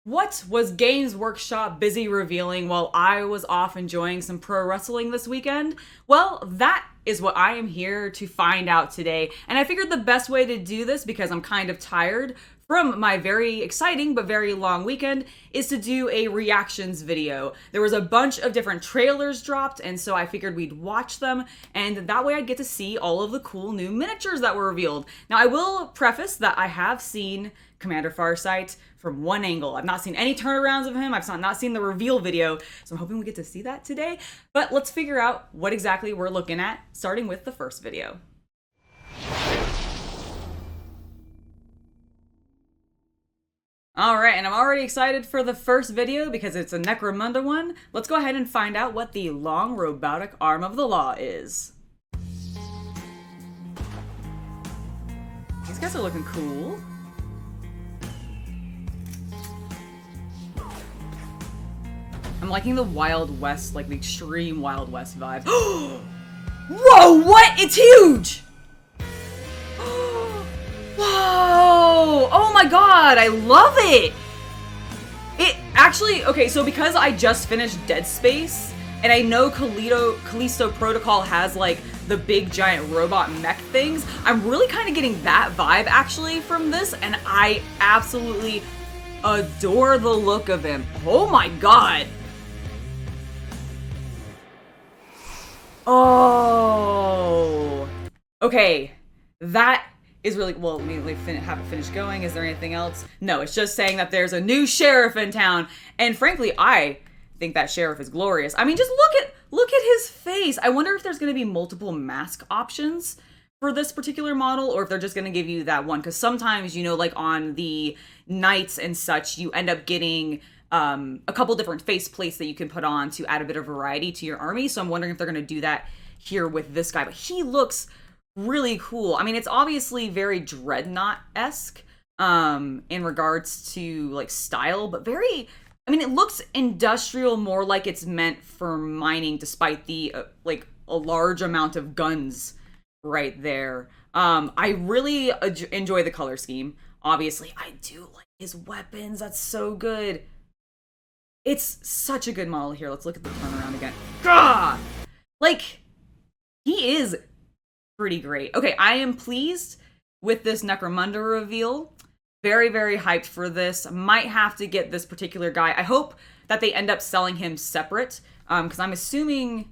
What was Games Workshop busy revealing while I was off enjoying some pro wrestling this weekend? Well, that is what I am here to find out today. And I figured the best way to do this, because I'm kind of tired from my very exciting but very long weekend, is to do a reactions video. There was a bunch of different trailers dropped, and so I figured we'd watch them, and that way I'd get to see all of the cool new miniatures that were revealed. Now, I will preface that I have seen Commander Farsight from one angle. I've not seen any turnarounds of him. I've not seen the reveal video, so I'm hoping we get to see that today. But let's figure out what exactly we're looking at, starting with the first video. All right, and I'm already excited for the first video because it's a Necromunda one. Let's go ahead and find out what the long robotic arm of the law is. These guys are looking cool. I'm liking the Wild West, like the extreme Wild West vibe. Whoa, what? It's huge! Whoa! Oh my god, I love it! It actually, okay, so because I just finished Dead Space, and I know Callisto Protocol has like the big giant robot mech things, I'm really kind of getting that vibe actually from this, and I absolutely adore the look of him. Oh my god! Oh, okay, that is really, well, let me have it finished going. Is there anything else? No, it's just saying that there's a new sheriff in town, and frankly, I think that sheriff is glorious. I mean, just look at his face. I wonder if there's going to be multiple mask options for this particular model, or if they're just going to give you that one, because sometimes, you know, like on the knights and such, you end up getting a couple different face plates that you can put on to add a bit of variety to your army. So I'm wondering if they're going to do that here with this guy. But he looks really cool. I mean, it's obviously very Dreadnought-esque in regards to like style, but very, I mean, it looks industrial, more like it's meant for mining, despite the like a large amount of guns right there. I really enjoy the color scheme. Obviously, I do like his weapons. That's so good. It's such a good model here. Let's look at the turnaround again. Gah! Like, he is pretty great. Okay, I am pleased with this Necromunda reveal. Very, very hyped for this. Might have to get this particular guy. I hope that they end up selling him separate, because I'm assuming...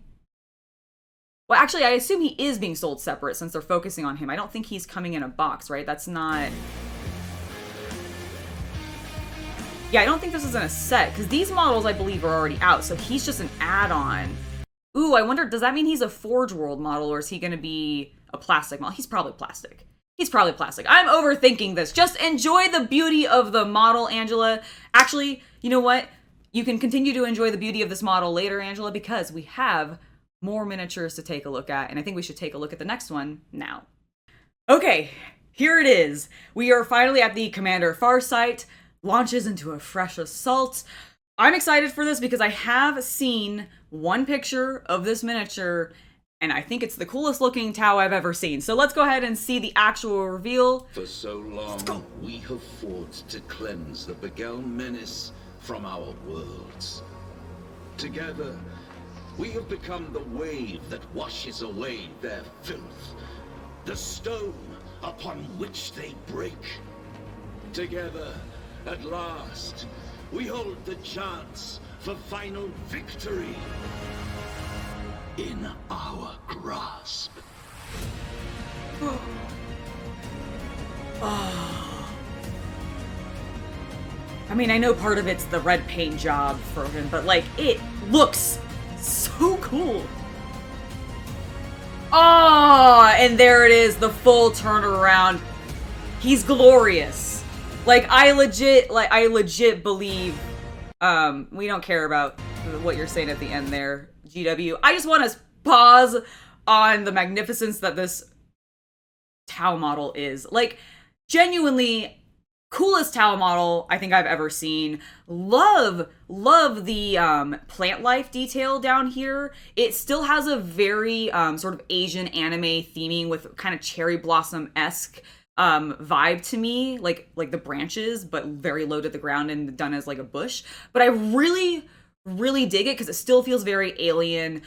Well, actually, I assume he is being sold separate since they're focusing on him. I don't think he's coming in a box, right? That's not... Yeah, I don't think this is in a set, because these models, I believe, are already out, so he's just an add-on. Ooh, I wonder, does that mean he's a Forge World model, or is he going to be a plastic model? He's probably plastic. He's probably plastic. I'm overthinking this. Just enjoy the beauty of the model, Angela. Actually, you know what? You can continue to enjoy the beauty of this model later, Angela, because we have more miniatures to take a look at, and I think we should take a look at the next one now. Okay, here it is. We are finally at the Commander Farsight. Launches into a fresh assault. I'm excited for this because I have seen one picture of this miniature, and I think it's the coolest looking Tau I've ever seen. So let's go ahead and see the actual reveal. For so long, we have fought to cleanse the Begel menace from our worlds. Together, we have become the wave that washes away their filth, the stone upon which they break. Together, at last, we hold the chance for final victory in our grasp. I mean, I know part of it's the red paint job for him, but like, it looks so cool. Oh, and there it is, the full turnaround. He's glorious. Like, I legit believe, we don't care about what you're saying at the end there, GW. I just want to pause on the magnificence that this Tau model is. Like, genuinely, coolest Tau model I think I've ever seen. Love the plant life detail down here. It still has a very sort of Asian anime theming with kind of cherry blossom-esque vibe to me, like the branches, but very low to the ground and done as like a bush. But I really, really dig it because it still feels very alien.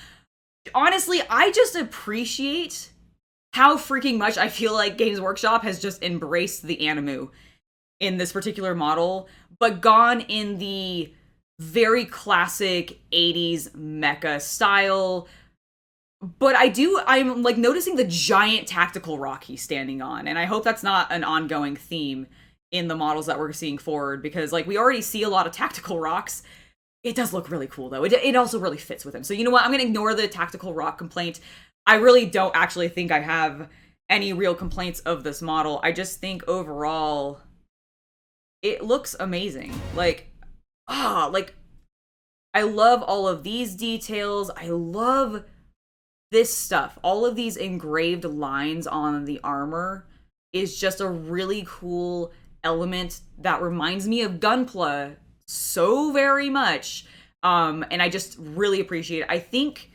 Honestly, I just appreciate how freaking much I feel like Games Workshop has just embraced the Animu in this particular model, but gone in the very classic 80s mecha style. But I'm like noticing the giant tactical rock he's standing on, and I hope that's not an ongoing theme in the models that we're seeing forward, because like we already see a lot of tactical rocks. It does look really cool though. It also really fits with him. So you know what? I'm gonna ignore the tactical rock complaint. I really don't actually think I have any real complaints of this model. I just think overall it looks amazing. Like I love all of these details. I love this stuff. All of these engraved lines on the armor is just a really cool element that reminds me of Gunpla so very much. And I just really appreciate it. I think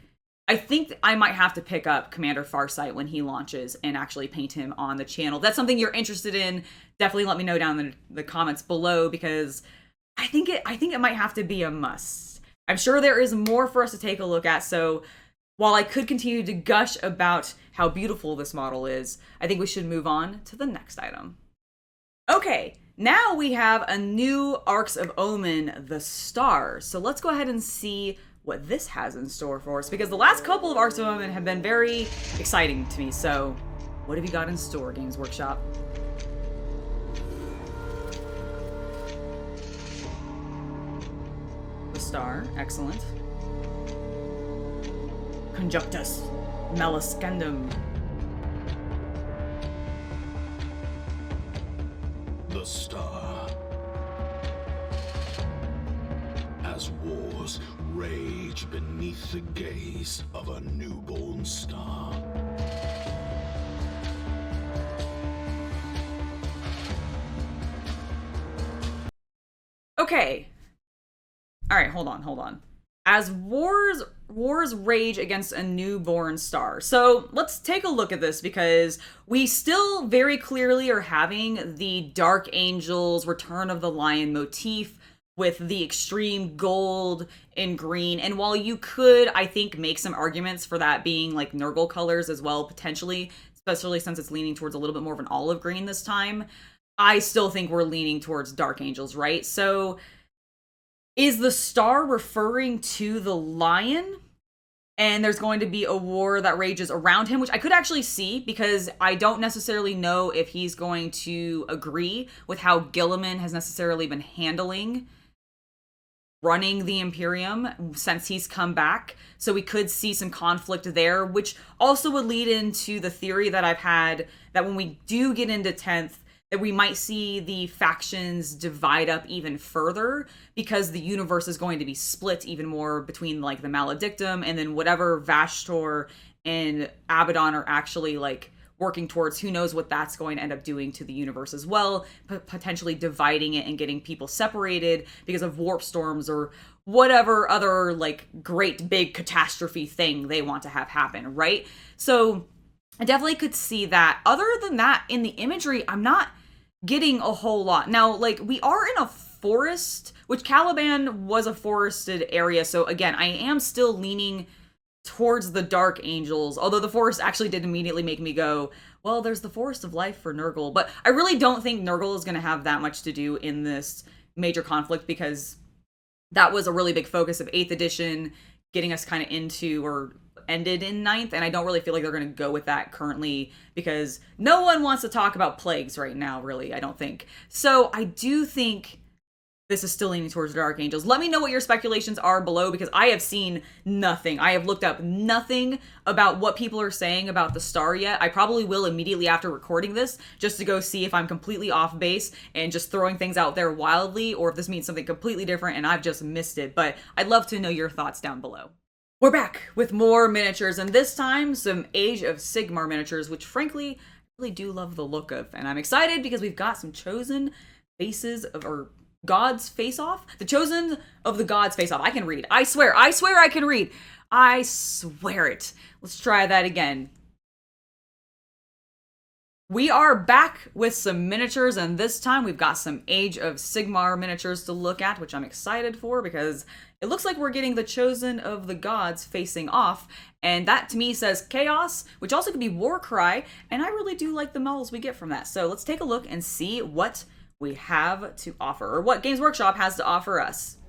I might have to pick up Commander Farsight when he launches and actually paint him on the channel. If that's something you're interested in, definitely let me know down in the comments below, because I think it might have to be a must. I'm sure there is more for us to take a look at, so while I could continue to gush about how beautiful this model is, I think we should move on to the next item. Okay, now we have a new Arks of Omen, the Stars. So let's go ahead and see what this has in store for us, because the last couple of Arks of Omen have been very exciting to me. So what have you got in store, Games Workshop? The Star, excellent. Conjunctus Meliscendum. The Star. As wars rage beneath the gaze of a newborn star. Okay. All right, hold on. As wars rage against a newborn star. So let's take a look at this, because we still very clearly are having the Dark Angels Return of the Lion motif with the extreme gold and green. And while you could, I think, make some arguments for that being like Nurgle colors as well, potentially, especially since it's leaning towards a little bit more of an olive green this time, I still think we're leaning towards Dark Angels, right? So is the star referring to the lion? And there's going to be a war that rages around him, which I could actually see, because I don't necessarily know if he's going to agree with how Guilliman has necessarily been handling running the Imperium since he's come back. So we could see some conflict there, which also would lead into the theory that I've had that when we do get into 10th, that we might see the factions divide up even further, because the universe is going to be split even more between like the Maledictum and then whatever Vashtor and Abaddon are actually like working towards. Who knows what that's going to end up doing to the universe as well, potentially dividing it and getting people separated because of warp storms or whatever other like great big catastrophe thing they want to have happen, right? So I definitely could see that. Other than that, in the imagery, I'm not getting a whole lot. Now, like, we are in a forest, which Caliban was a forested area, so again, I am still leaning towards the Dark Angels, although the forest actually did immediately make me go, well, there's the Forest of Life for Nurgle, but I really don't think Nurgle is going to have that much to do in this major conflict, because that was a really big focus of 8th edition, getting us kind of into, or ended in 9th, and I don't really feel like they're going to go with that currently, because no one wants to talk about plagues right now, really, I don't think. So I do think this is still leaning towards the Dark Angels. Let me know what your speculations are below, because I have seen nothing. I have looked up nothing about what people are saying about the star yet. I probably will immediately after recording this, just to go see if I'm completely off base and just throwing things out there wildly, or if this means something completely different and I've just missed it. But I'd love to know your thoughts down below. We're back with more miniatures, and this time some Age of Sigmar miniatures, which frankly, I really do love the look of. And I'm excited because we've got some Chosen Faces of, or Gods Face Off? The Chosen of the Gods Face Off. I can read. I swear I can read. I swear it. Let's try that again. We are back with some miniatures, and this time we've got some Age of Sigmar miniatures to look at, which I'm excited for because it looks like we're getting the Chosen of the Gods facing off, and that to me says Chaos, which also could be Warcry, and I really do like the models we get from that. So let's take a look and see what we have to offer, or what Games Workshop has to offer us.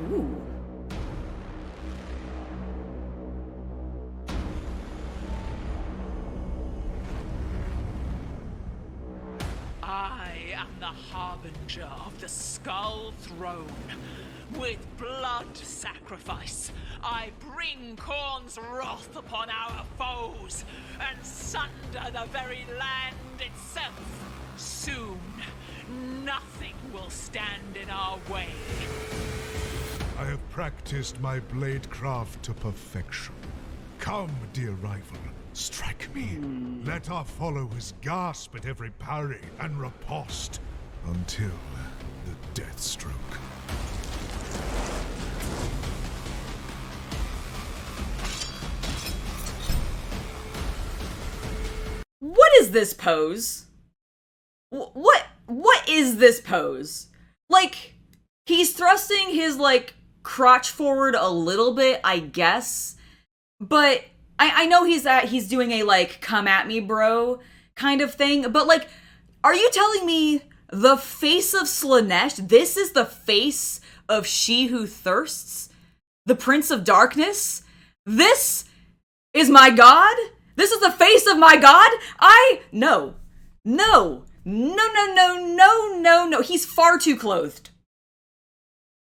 Ooh. I am the harbinger of the Skull Throne. With blood sacrifice, I bring Khorne's wrath upon our foes and sunder the very land itself. Soon, nothing will stand in our way. I have practiced my blade craft to perfection. Come, dear rival, strike me. Let our followers gasp at every parry and riposte until the death stroke. What is this pose? What is this pose? Like, he's thrusting his, like, crotch forward a little bit, I guess. But I know he's doing a, like, come at me, bro kind of thing. But, like, are you telling me the face of Slaanesh, this is the face of She Who Thirsts? The Prince of Darkness? This is my god? This is the face of my god? No. He's far too clothed.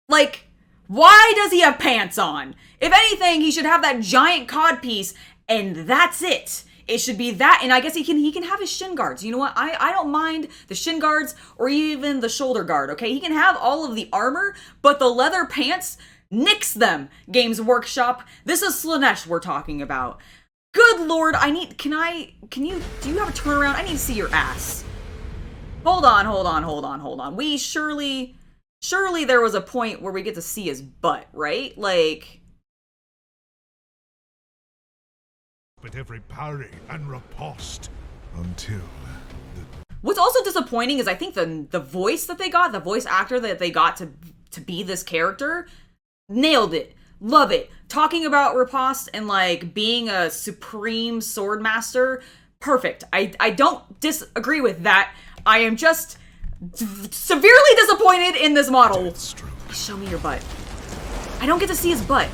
Like, why does he have pants on? If anything, he should have that giant codpiece, and that's it. It should be that, and I guess he can have his shin guards. You know what? I don't mind the shin guards or even the shoulder guard, okay? He can have all of the armor, but the leather pants, nix them, Games Workshop. This is Slaanesh we're talking about. Good lord, do you have a turnaround? I need to see your ass. Hold on. We surely there was a point where we get to see his butt, right? Like, But every parry and riposte until the... What's also disappointing is I think the voice that they got, the voice actor that they got to be this character, nailed it. Love it. Talking about riposte and, like, being a supreme sword master, perfect. I don't disagree with that. I am just severely disappointed in this model. Show me your butt. I don't get to see his butt.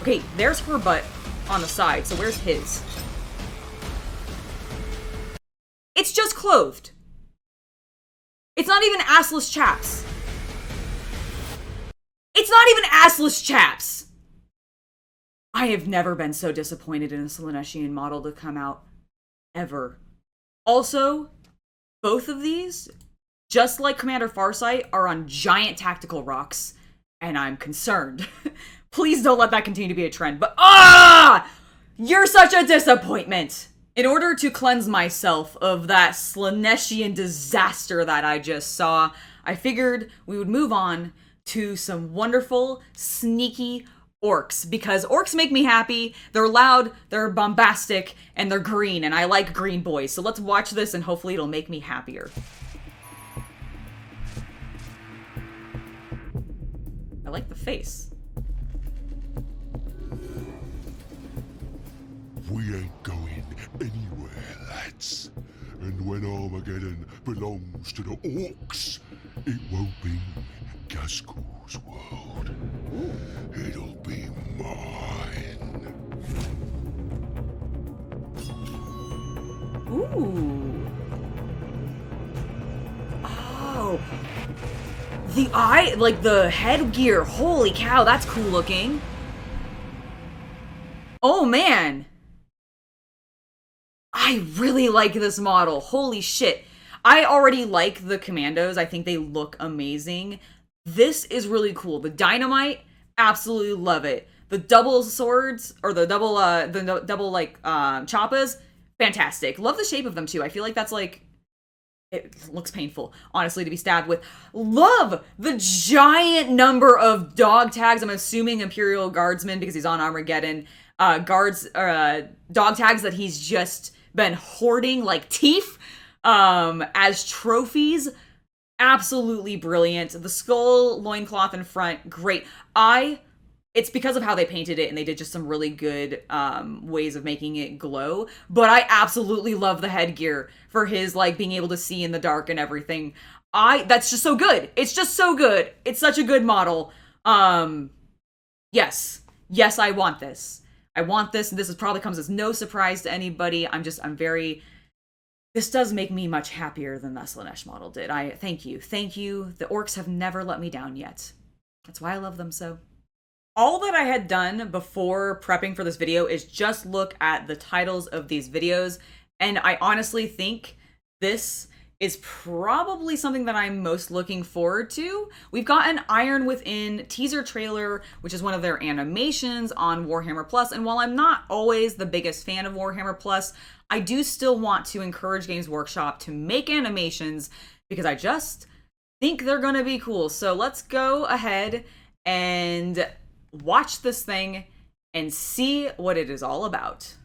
Okay, there's her butt on the side, so where's his? It's just clothed. It's not even assless chaps. I have never been so disappointed in a Slaaneshian model to come out. Ever. Also, both of these, just like Commander Farsight, are on giant tactical rocks, and I'm concerned. Please don't let that continue to be a trend, but you're such a disappointment! In order to cleanse myself of that Slaaneshian disaster that I just saw, I figured we would move on to some wonderful, sneaky orcs, because orcs make me happy. They're loud, they're bombastic, and they're green, and I like green boys. So let's watch this, and hopefully it'll make me happier. I like the face. We ain't going anywhere, lads. And when Armageddon belongs to the orcs, it won't be Gasku's world. It'll be mine. Ooh. Oh. The eye, like the headgear. Holy cow, that's cool looking. Oh man. I really like this model. Holy shit. I already like the commandos. I think they look amazing. This is really cool. The dynamite, absolutely love it. The double swords, or the double choppas, fantastic. Love the shape of them too. I feel like that's like, it looks painful, honestly, to be stabbed with. Love the giant number of dog tags. I'm assuming Imperial Guardsmen because he's on Armageddon. guards, dog tags that he's just been hoarding like teeth as trophies. Absolutely brilliant. The skull loincloth in front, great. It's because of how they painted it, and they did just some really good ways of making it glow. But I absolutely love the headgear for his like being able to see in the dark and everything. That's just so good. It's just so good. It's such a good model. Yes, I want this. I want this, and this probably comes as no surprise to anybody. This does make me much happier than the Slaanesh model did. Thank you. The orcs have never let me down yet. That's why I love them so. All that I had done before prepping for this video is just look at the titles of these videos, and I honestly think this is probably something that I'm most looking forward to. We've got an Iron Within teaser trailer, which is one of their animations on Warhammer Plus, and while I'm not always the biggest fan of Warhammer Plus, I do still want to encourage Games Workshop to make animations because I just think they're gonna be cool. So let's go ahead and watch this thing and see what it is all about.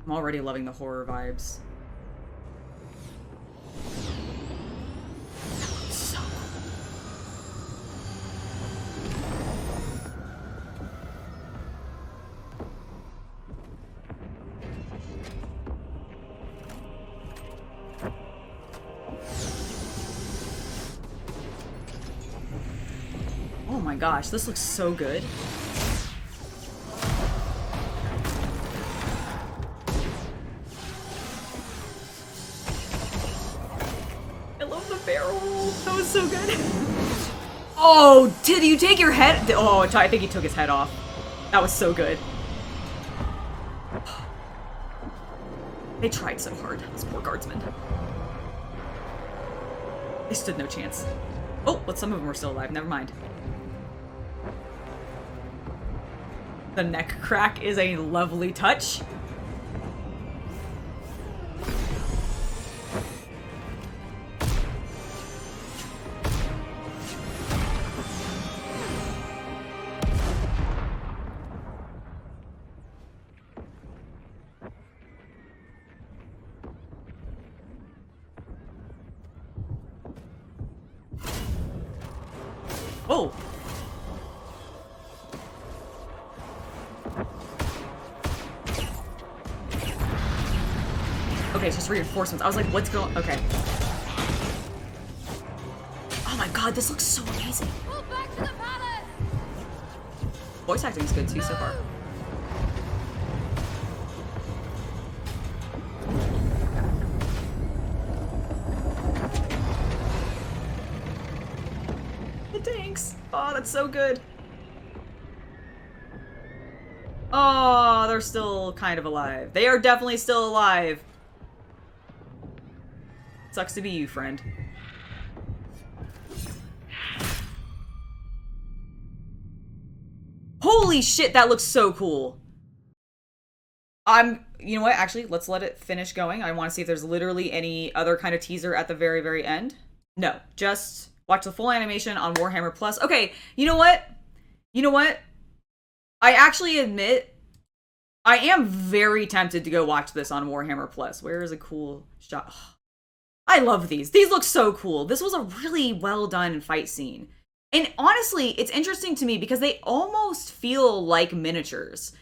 I'm already loving the horror vibes. So cool. Oh my gosh, this looks so good. That was so good. Oh, did you take your head? Oh, I think he took his head off. That was so good. They tried so hard, those poor guardsmen. They stood no chance. Oh, but some of them were still alive. Never mind. The neck crack is a lovely touch. Oh! Okay, it's just reinforcements. I was like, what's going... Okay. Oh my god, this looks so amazing. Move back to the palace. Voice acting is good too so far. The tanks. Oh, that's so good. Oh, they're still kind of alive. They are definitely still alive. Sucks to be you, friend. Holy shit, that looks so cool. You know what? Actually, let's let it finish going. I want to see if there's literally any other kind of teaser at the very, very end. No, just watch the full animation on Warhammer Plus. Okay, you know what? I actually admit I am very tempted to go watch this on Warhammer Plus. Where is a cool shot? Oh, I love these. These look so cool. This was a really well done fight scene. And honestly, it's interesting to me because they almost feel like miniatures.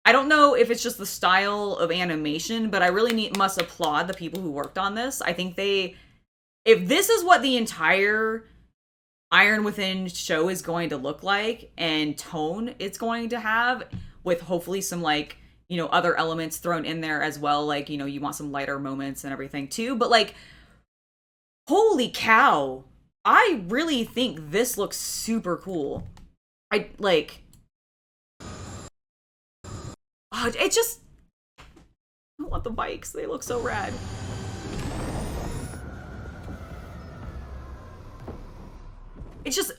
I don't know if it's just the style of animation, but I really must applaud the people who worked on this. I think if this is what the entire Iron Within show is going to look like and tone it's going to have, with hopefully some like, you know, other elements thrown in there as well. Like, you know, you want some lighter moments and everything too, but like, holy cow. I really think this looks super cool. I want the bikes. They look so rad. It's just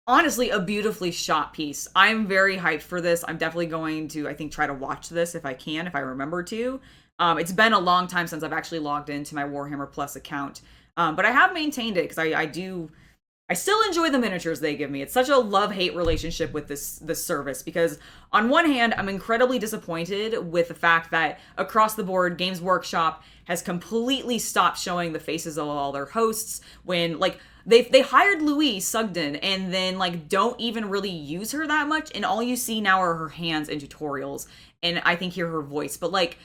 honestly a beautifully shot piece. I'm very hyped for this. I'm definitely going to, I think, try to watch this if I can, if I remember to. It's been a long time since I've actually logged into my Warhammer Plus account, but I have maintained it because I still enjoy the miniatures they give me. It's such a love-hate relationship with this service because on one hand, I'm incredibly disappointed with the fact that across the board, Games Workshop has completely stopped showing the faces of all their hosts when, like, they hired Louise Sugden and then, like, don't even really use her that much, and all you see now are her hands in tutorials, and I think hear her voice. But, like,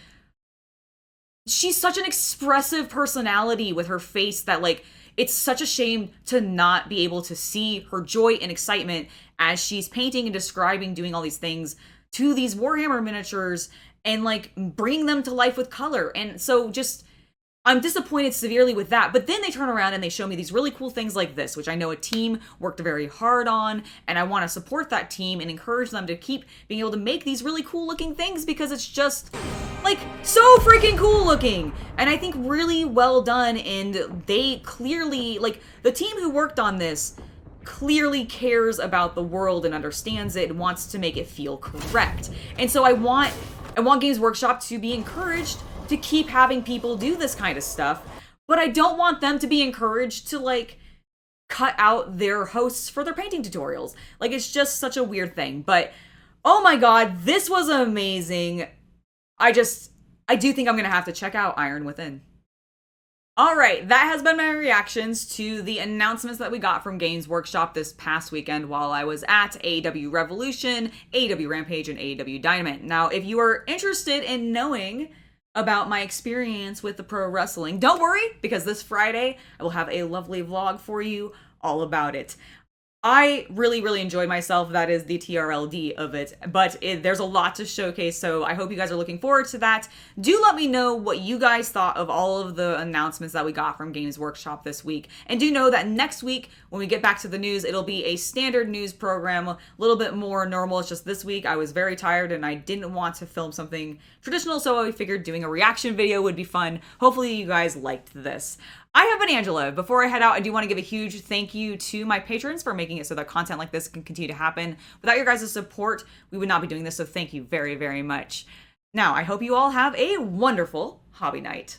she's such an expressive personality with her face that, like, it's such a shame to not be able to see her joy and excitement as she's painting and describing, doing all these things to these Warhammer miniatures and, like, bringing them to life with color. And so just, I'm disappointed severely with that. But then they turn around and they show me these really cool things like this, which I know a team worked very hard on, and I want to support that team and encourage them to keep being able to make these really cool looking things because it's just, like, so freaking cool looking, and I think really well done. And they clearly, like, the team who worked on this clearly cares about the world and understands it and wants to make it feel correct. And so I want Games Workshop to be encouraged to keep having people do this kind of stuff, but I don't want them to be encouraged to, like, cut out their hosts for their painting tutorials. Like, it's just such a weird thing. But oh my god, this was amazing. I do think I'm going to have to check out Iron Within. All right, that has been my reactions to the announcements that we got from Games Workshop this past weekend while I was at AEW Revolution, AEW Rampage, and AEW Dynamite. Now, if you are interested in knowing about my experience with the pro wrestling, don't worry, because this Friday I will have a lovely vlog for you all about it. I really, really enjoy myself. That is the TRLD of it, but there's a lot to showcase, so I hope you guys are looking forward to that. Do let me know what you guys thought of all of the announcements that we got from Games Workshop this week, and do know that next week, when we get back to the news, it'll be a standard news program, a little bit more normal. It's just this week I was very tired and I didn't want to film something traditional, so I figured doing a reaction video would be fun. Hopefully you guys liked this. I have been Angela. Before I head out, I do want to give a huge thank you to my patrons for making it so that content like this can continue to happen. Without your guys' support, we would not be doing this, so thank you very, very much. Now, I hope you all have a wonderful hobby night.